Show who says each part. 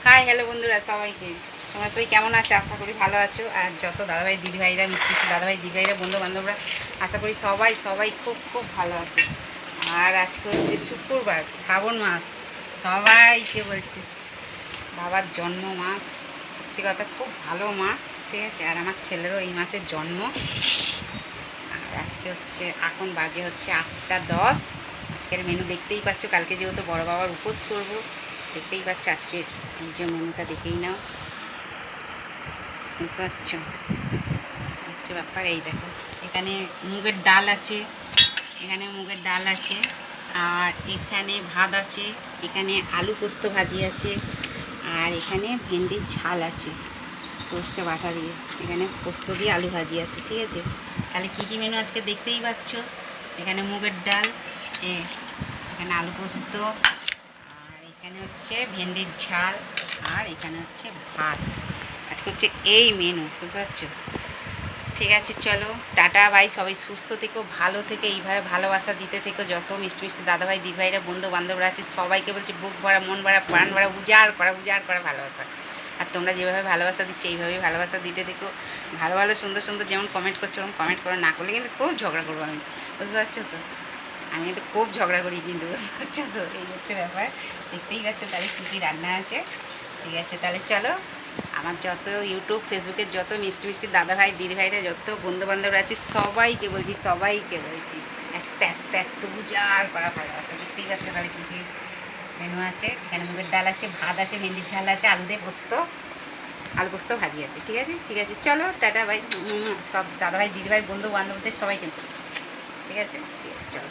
Speaker 1: Hi hello বন্ধুরা সবাইকে, তোমরা সবাই কেমন আছো? আশা করি ভালো আছো। আর যত দাদাভাই দিদিভাইরা মিষ্টি দাদাভাই দিদিভাইরা বন্ধু বান্ধবরা আশা করি সবাই সবাই খুব খুব ভালো আছে। আর আজকে হচ্ছে শুক্রবার, শ্রাবণ মাস। সবাইকে বলছি বাবার জন্ম মাস, সত্যি কথা খুব ভালো মাস, ঠিক আছে। আর আমার ছেলেরও এই মাসের জন্ম। আর আজকে হচ্ছে এখন বাজে হচ্ছে 8টা 10। আজকের মেনু দেখতেই পাচ্ছ, কালকে যেহেতু বড় বাবার উপোস করবো, দেখতেই পাচ্ছ আজকে এই যে মেনুটা দেখেই নাও, বুঝতে পারছো হচ্ছে ব্যাপার। এই দেখো, এখানে মুগের ডাল আছে, এখানে মুগের ডাল আছে, আর এখানে ভাত আছে, এখানে আলু পোস্ত ভাজি আছে, আর এখানে ভেন্ডির ঝাল আছে সর্ষে বাটা দিয়ে, এখানে পোস্ত দিয়ে আলু ভাজি আছে, ঠিক আছে। তাহলে কী কী মেনু আজকে দেখতেই পাচ্ছ। এখানে মুগের ডাল, এখানে আলু পোস্ত, আর এখানে হচ্ছে ভেন্ডির ঝাল, আর এখানে হচ্ছে ভাত। আজকে হচ্ছে এই মেনু, বুঝতে পারছো। ঠিক আছে, চলো টাটা ভাই, সবাই সুস্থ থেকো, ভালো থেকে এইভাবে ভালোবাসা দিতে থেকো। যত মিষ্টি মিষ্টি দাদাভাই দিদিভাইরা বন্ধু বান্ধবরা আছে সবাইকে বলছি বুক ভরা মন ভরা প্রাণ ভরা উজাড় করা ভালোবাসা। আর তোমরা যেভাবে ভালোবাসা দিচ্ছ এইভাবেই ভালোবাসা দিতে থেকো। ভালো ভালো সুন্দর সুন্দর যেমন কমেন্ট করছো ওরকম কমেন্ট করো, না করলে কিন্তু খুব ঝগড়া করবো আমি, বুঝতে পারছো তো। আমি কিন্তু খুব ঝগড়া করি কিন্তু, বুঝতে পারছো তো। এই হচ্ছে ব্যাপার, দেখতেই পাচ্ছো। তাহলে কী কী রান্না আছে, ঠিক আছে। তাহলে চলো, আমার যত ইউটিউব ফেসবুকের যত মিষ্টি মিষ্টি দাদাভাই দিদিভাইরা যত বন্ধুবান্ধবরা আছে সবাইকে বলছি একটা একটা এত উজাড় করা ভালোবাসা, দেখতেই পাচ্ছ। তাহলে কী কী মেনু আছে। এখানে মুগের ডাল আছে, ভাত আছে, ভেন্ডির ঝাল আছে, আলু পোস্ত ভাজি আছে, ঠিক আছে। ঠিক আছে, চলো টাটা ভাই। সব দাদাভাই দিদিভাই বন্ধু বান্ধবদের সবাইকে, ঠিক আছে, ঠিক আছে, চলো।